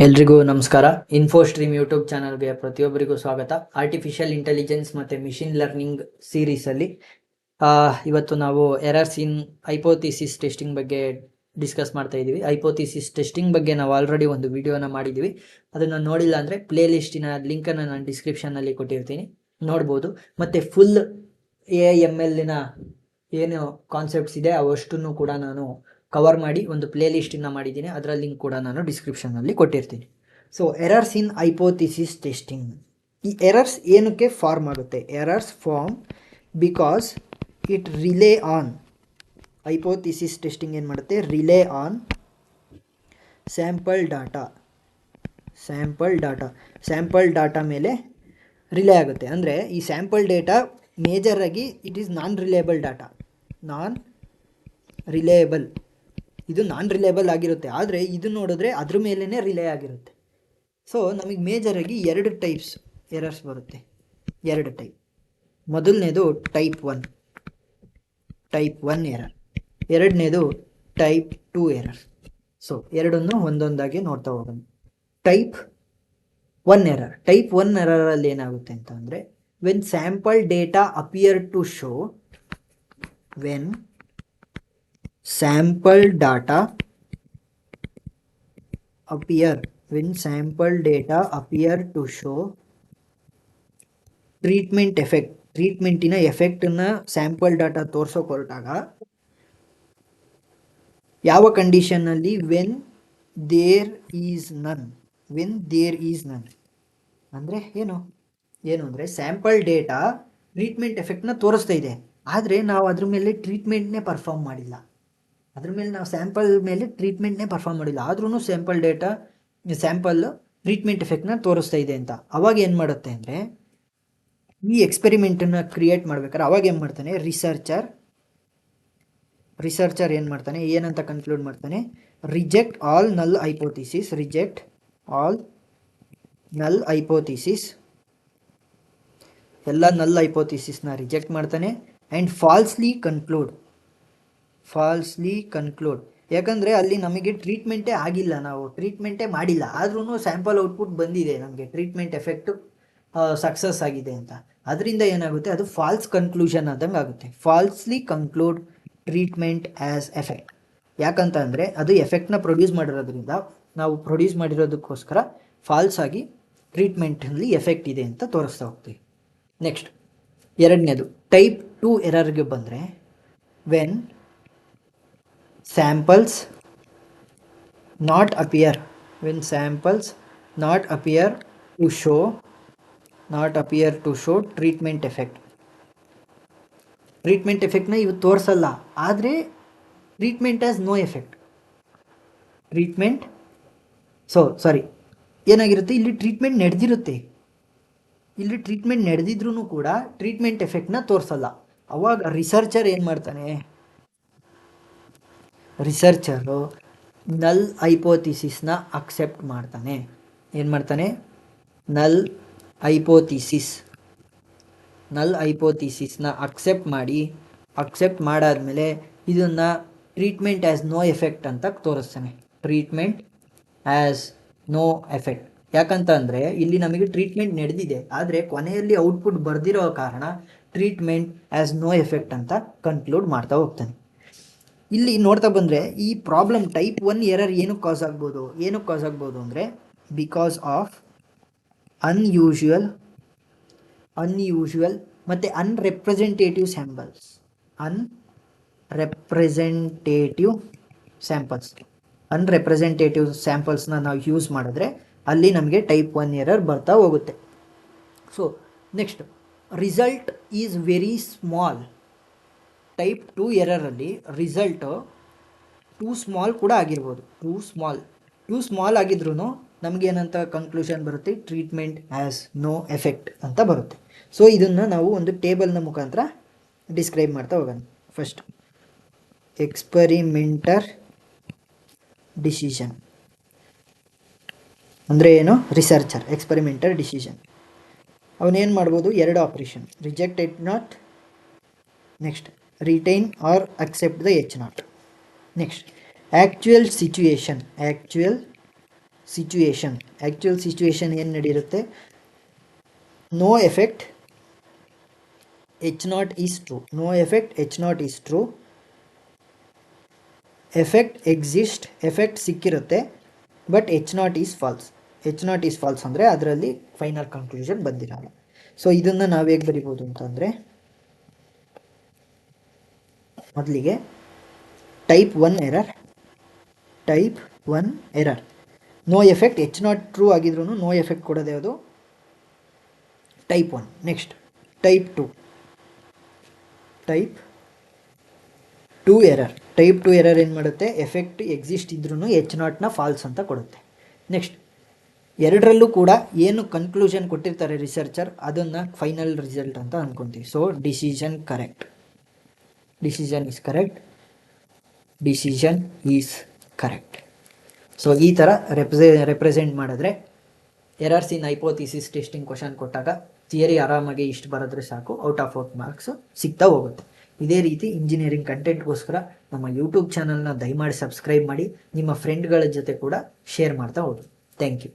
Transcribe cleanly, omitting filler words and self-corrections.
ಎಲ್ರಿಗೂ ನಮಸ್ಕಾರ. ಇನ್ಫೋಸ್ಟ್ರೀಮ್ ಯೂಟ್ಯೂಬ್ ಚಾನಲ್ಗೆ ಪ್ರತಿಯೊಬ್ಬರಿಗೂ ಸ್ವಾಗತ. ಆರ್ಟಿಫಿಷಿಯಲ್ ಇಂಟೆಲಿಜೆನ್ಸ್ ಮತ್ತು ಮಿಷಿನ್ ಲರ್ನಿಂಗ್ ಸೀರೀಸಲ್ಲಿ ಇವತ್ತು ನಾವು ಎರರ್ಸ್ ಇನ್ ಹೈಪೋಥಿಸಿಸ್ ಟೆಸ್ಟಿಂಗ್ ಬಗ್ಗೆ ಡಿಸ್ಕಸ್ ಮಾಡ್ತಾ ಇದ್ದೀವಿ. ಹೈಪೋಥಿಸಿಸ್ ಟೆಸ್ಟಿಂಗ್ ಬಗ್ಗೆ ನಾವು ಆಲ್ರೆಡಿ ಒಂದು ವಿಡಿಯೋನ ಮಾಡಿದ್ದೀವಿ. ಅದನ್ನು ನೋಡಿಲ್ಲ ಅಂದರೆ ಪ್ಲೇ ಲಿಸ್ಟಿನ ಲಿಂಕನ್ನು ನಾನು ಡಿಸ್ಕ್ರಿಪ್ಷನ್ನಲ್ಲಿ ಕೊಟ್ಟಿರ್ತೀನಿ, ನೋಡ್ಬೋದು. ಮತ್ತು ಫುಲ್ AIMLನ ಏನು ಕಾನ್ಸೆಪ್ಟ್ಸ್ ಇದೆ ಅವಷ್ಟನ್ನು ಕೂಡ ನಾನು ಕವರ್ ಮಾಡಿ ಒಂದು ಪ್ಲೇ ಲಿಸ್ಟನ್ನು ಮಾಡಿದ್ದೀನಿ. ಅದರ ಲಿಂಕ್ ಕೂಡ ನಾನು ಡಿಸ್ಕ್ರಿಪ್ಷನ್ನಲ್ಲಿ ಕೊಟ್ಟಿರ್ತೀನಿ. So errors in hypothesis testing, ಈ ಎರರ್ಸ್ ಏನಕ್ಕೆ ಫಾರ್ಮ್ ಆಗುತ್ತೆ? Errors form because it rely on, hypothesis testing ಏನು ಮಾಡುತ್ತೆ? ರಿಲೇ ಆನ್ ಸ್ಯಾಂಪಲ್ ಡಾಟಾ ಮೇಲೆ ರಿಲೇ ಆಗುತ್ತೆ. ಅಂದರೆ ಈ ಸ್ಯಾಂಪಲ್ ಡೇಟಾ ಮೇಜರಾಗಿ ಇಟ್ ಈಸ್ ನಾನ್ ರಿಲೇಬಲ್ ಇದು ನಾನ್ ರಿಲೇಬಲ್ ಆಗಿರುತ್ತೆ. ಆದರೆ ಇದು ನೋಡಿದ್ರೆ ಅದ್ರ ಮೇಲೇ ರಿಲೇ ಆಗಿರುತ್ತೆ. ಸೊ ನಮಗೆ ಮೇಜರಾಗಿ 2 ಟೈಪ್ಸ್ ಎರರ್ಸ್ ಬರುತ್ತೆ. 2 ಟೈಪ್. ಮೊದಲನೇದು ಟೈಪ್ 1 ಎರರ್, ಎರಡನೇದು ಟೈಪ್ 2 ಎರರ್. ಸೊ ಎರಡನ್ನೂ ಒಂದೊಂದಾಗಿ ನೋಡ್ತಾ ಹೋಗೋಣ. Type 1 error. ಟೈಪ್ 1 ಎರರಲ್ಲಿ ಏನಾಗುತ್ತೆ ಅಂತ ಅಂದರೆ, when sample data appear to show, when sample data appear to show treatment effect, ಟ್ರೀಟ್ಮೆಂಟಿನ ಎಫೆಕ್ಟನ್ನು ಸ್ಯಾಂಪಲ್ ಡಾಟಾ ತೋರಿಸೋಕೆ ಹೊರಟಾಗ ಯಾವ ಕಂಡೀಷನ್ನಲ್ಲಿ? ವೆನ್ ದೇರ್ ಈಸ್ ನನ್ ಅಂದರೆ ಏನು ಅಂದರೆ ಸ್ಯಾಂಪಲ್ ಡೇಟಾ ಟ್ರೀಟ್ಮೆಂಟ್ ಎಫೆಕ್ಟ್ನ ತೋರಿಸ್ತಾ ಇದೆ, ಆದರೆ ನಾವು ಅದ್ರ ಮೇಲೆ ಟ್ರೀಟ್ಮೆಂಟ್ನೇ ಪರ್ಫಾರ್ಮ್ ಮಾಡಿಲ್ಲ. ಸ್ಯಾಂಪಲ್ ಮೇಲೆ ಟ್ರೀಟ್ಮೆಂಟ್ನೇ ಪರ್ಫಾರ್ಮ್ ಮಾಡಿಲ್ಲ, ಆದ್ರೂ ಸ್ಯಾಂಪಲ್ ಟ್ರೀಟ್ಮೆಂಟ್ ಎಫೆಕ್ಟ್ನ ತೋರಿಸ್ತಾ ಇದೆ ಅಂತ. ಅವಾಗ ಏನು ಮಾಡುತ್ತೆ ಅಂದರೆ, ಈ ಎಕ್ಸ್ಪೆರಿಮೆಂಟನ್ನು ಕ್ರಿಯೇಟ್ ಮಾಡ್ಬೇಕಾದ್ರೆ ಅವಾಗ ಏನು ಮಾಡ್ತಾನೆ ರಿಸರ್ಚರ್ ಏನು ಮಾಡ್ತಾನೆ, ಏನಂತ ಕನ್ಕ್ಲೂಡ್ ಮಾಡ್ತಾನೆ? ರಿಜೆಕ್ಟ್ ಆಲ್ ನಲ್ ಹೈಪೋಥಿಸಿಸ್, ಎಲ್ಲ ನಲ್ ಹೈಪೋಥಿಸಿಸ್ನ ರಿಜೆಕ್ಟ್ ಮಾಡ್ತಾನೆ. ಆ್ಯಂಡ್ ಫಾಲ್ಸ್ಲಿ ಕನ್ಕ್ಲೂಡ್, ಯಾಕಂದರೆ ಅಲ್ಲಿ ನಮಗೆ ಟ್ರೀಟ್ಮೆಂಟೇ ಆಗಿಲ್ಲ, ನಾವು ಟ್ರೀಟ್ಮೆಂಟೇ ಮಾಡಿಲ್ಲ, ಆದ್ರೂ ಸ್ಯಾಂಪಲ್ ಔಟ್ಪುಟ್ ಬಂದಿದೆ, ನಮಗೆ ಟ್ರೀಟ್ಮೆಂಟ್ ಎಫೆಕ್ಟು ಸಕ್ಸಸ್ ಆಗಿದೆ ಅಂತ. ಅದರಿಂದ ಏನಾಗುತ್ತೆ? ಅದು ಫಾಲ್ಸ್ ಕನ್ಕ್ಲೂಷನ್ ಆದಂಗೆ ಆಗುತ್ತೆ. Falsely conclude treatment as effect. ಯಾಕಂತ ಅಂದರೆ ಅದು ಎಫೆಕ್ಟ್ನ ಪ್ರೊಡ್ಯೂಸ್ ಮಾಡಿರೋದ್ರಿಂದ, ನಾವು ಪ್ರೊಡ್ಯೂಸ್ ಮಾಡಿರೋದಕ್ಕೋಸ್ಕರ ಫಾಲ್ಸ್ ಆಗಿ ಟ್ರೀಟ್ಮೆಂಟಲ್ಲಿ ಎಫೆಕ್ಟ್ ಇದೆ ಅಂತ ತೋರಿಸ್ತಾ ಹೋಗ್ತೀವಿ. ನೆಕ್ಸ್ಟ್ ಎರಡನೇದು ಟೈಪ್ 2 ಎರರ್ಗೆ ಬಂದರೆ, when samples not appear to show treatment ಎಫೆಕ್ಟ್ನ ಇವು ತೋರಿಸಲ್ಲ, ಆದರೆ ಟ್ರೀಟ್ಮೆಂಟ್ ಆಸ್ ನೋ ಎಫೆಕ್ಟ್. ಏನಾಗಿರುತ್ತೆ? ಇಲ್ಲಿ ಟ್ರೀಟ್ಮೆಂಟ್ ನಡೆದಿದ್ರೂ ಕೂಡ ಟ್ರೀಟ್ಮೆಂಟ್ ಎಫೆಕ್ಟ್ನ ತೋರಿಸಲ್ಲ. ಅವಾಗ ರಿಸರ್ಚರ್ ಏನು ಮಾಡ್ತಾನೆ? ರಿಸರ್ಚರು ನಲ್ ಹೈಪೋಥಿಸಿಸ್ನ ಅಕ್ಸೆಪ್ಟ್ ಮಾಡ್ತಾನೆ. ಏನು ಮಾಡ್ತಾನೆ? ನಲ್ ಹೈಪೋಥಿಸಿಸ್ನ ಅಕ್ಸೆಪ್ಟ್ ಮಾಡಾದ್ಮೇಲೆ ಇದನ್ನು ಟ್ರೀಟ್ಮೆಂಟ್ ಆ್ಯಸ್ ನೋ ಎಫೆಕ್ಟ್ ಅಂತ ತೋರಿಸ್ತಾನೆ. Treatment as no effect. ಯಾಕಂತ ಅಂದರೆ ಇಲ್ಲಿ ನಮಗೆ ಟ್ರೀಟ್ಮೆಂಟ್ ನಡೆದಿದೆ, ಆದರೆ ಕೊನೆಯಲ್ಲಿ ಔಟ್ಪುಟ್ ಬರ್ದಿರೋ ಕಾರಣ ಟ್ರೀಟ್ಮೆಂಟ್ ಆ್ಯಸ್ ನೋ ಎಫೆಕ್ಟ್ ಅಂತ ಕನ್ಕ್ಲೂಡ್ ಮಾಡ್ತಾ ಹೋಗ್ತಾನೆ. ಇಲ್ಲಿ ನೋಡ್ತಾ ಬಂದರೆ ಈ ಪ್ರಾಬ್ಲಮ್ ಟೈಪ್ 1 ಎರರ್ ಏನಕ್ಕೆ ಕಾಸ್ ಆಗ್ಬೋದು ಅಂದರೆ, ಬಿಕಾಸ್ ಆಫ್ ಅನ್ಯೂಶುವಲ್ ಮತ್ತು ಅನ್ರೆಪ್ರೆಸೆಂಟೇಟಿವ್ ಸ್ಯಾಂಪಲ್ಸ್ನ ನಾವು ಯೂಸ್ ಮಾಡಿದ್ರೆ ಅಲ್ಲಿ ನಮಗೆ ಟೈಪ್ 1 ಎರರ್ ಬರ್ತಾ ಹೋಗುತ್ತೆ. So next, result is very small. Type 2 ಎರರಲ್ಲಿ ರಿಸಲ್ಟು ಟೂ ಸ್ಮಾಲ್ ಕೂಡ ಆಗಿರ್ಬೋದು. ಟೂ ಸ್ಮಾಲ್ ಆಗಿದ್ರೂ ನಮಗೇನಂತ ಕನ್ಕ್ಲೂಷನ್ ಬರುತ್ತೆ? ಟ್ರೀಟ್ಮೆಂಟ್ ಆ್ಯಸ್ ನೋ ಎಫೆಕ್ಟ್ ಅಂತ ಬರುತ್ತೆ. ಸೊ ಇದನ್ನು ನಾವು ಒಂದು ಟೇಬಲ್ನ ಮುಖಾಂತರ ಡಿಸ್ಕ್ರೈಬ್ ಮಾಡ್ತಾ ಹೋಗೋಣ. ಫಸ್ಟ್, ಎಕ್ಸ್ಪರಿಮೆಂಟರ್ ಡಿಸಿಷನ್ ಅಂದರೆ ಏನು? ಎಕ್ಸ್ಪರಿಮೆಂಟರ್ ಡಿಸಿಷನ್ ಅವನೇನು ಮಾಡ್ಬೋದು? 2 operation, reject it not, next retain or accept the H0. Next, actual situation situation. Actual situation ಏನು ನಡೆಯುತ್ತೆ, no effect H0 is true. No effect H0 is true. Effect exist, effect ಸಿಕ್ಕಿರುತ್ತೆ, but H0 is false. H0 is false ಅಂದರೆ ಅದರಲ್ಲಿ final conclusion ಬಂದಿರಲ್ಲ. So ಇದನ್ನು ನಾವು ಹೇಗೆ ಬರಿಬೋದು ಅಂತಂದರೆ, ಮೊದಲಿಗೆ type 1 error, type 1 error. No effect H0 true ಆಗಿದ್ರೂ ನೋ ಎಫೆಕ್ಟ್ ಕೊಡೋದು ಯಾವುದು, type 1. Next type 2, type 2 error. Type 2 error ಏನು ಮಾಡುತ್ತೆ, ಎಫೆಕ್ಟ್ ಎಕ್ಸಿಸ್ಟ್ ಇದ್ರೂ H0ನ ಫಾಲ್ಸ್ ಅಂತ ಕೊಡುತ್ತೆ. ನೆಕ್ಸ್ಟ್ ಎರಡರಲ್ಲೂ ಕೂಡ ಏನು ಕನ್ಕ್ಲೂಷನ್ ಕೊಟ್ಟಿರ್ತಾರೆ ರಿಸರ್ಚರ್, ಅದನ್ನು ಫೈನಲ್ ರಿಸಲ್ಟ್ ಅಂತ ಅಂದ್ಕೊತೀವಿ. So decision correct, decision is correct, decision is correct. So ಈ ಥರ ರೆಪ್ರೆಸೆಂಟ್ ಮಾಡಿದ್ರೆ errors in hypothesis testing question ಕೊಟ್ಟಾಗ ಥಿಯರಿ ಆರಾಮಾಗಿ ಇಷ್ಟು ಬರೆದ್ರೆ ಸಾಕು, ಔಟ್ ಆಫ್ ಮಾರ್ಕ್ಸ್ ಸಿಗ್ತಾ ಹೋಗುತ್ತೆ. ಇದೇ ರೀತಿ ಇಂಜಿನಿಯರಿಂಗ್ ಕಂಟೆಂಟ್ಗೋಸ್ಕರ ನಮ್ಮ ಯೂಟ್ಯೂಬ್ ಚಾನಲ್ನ ದಯಮಾಡಿ ಸಬ್ಸ್ಕ್ರೈಬ್ ಮಾಡಿ, ನಿಮ್ಮ ಫ್ರೆಂಡ್ಗಳ ಜೊತೆ ಕೂಡ ಶೇರ್ ಮಾಡ್ತಾ ಹೋಗಿ. Thank you.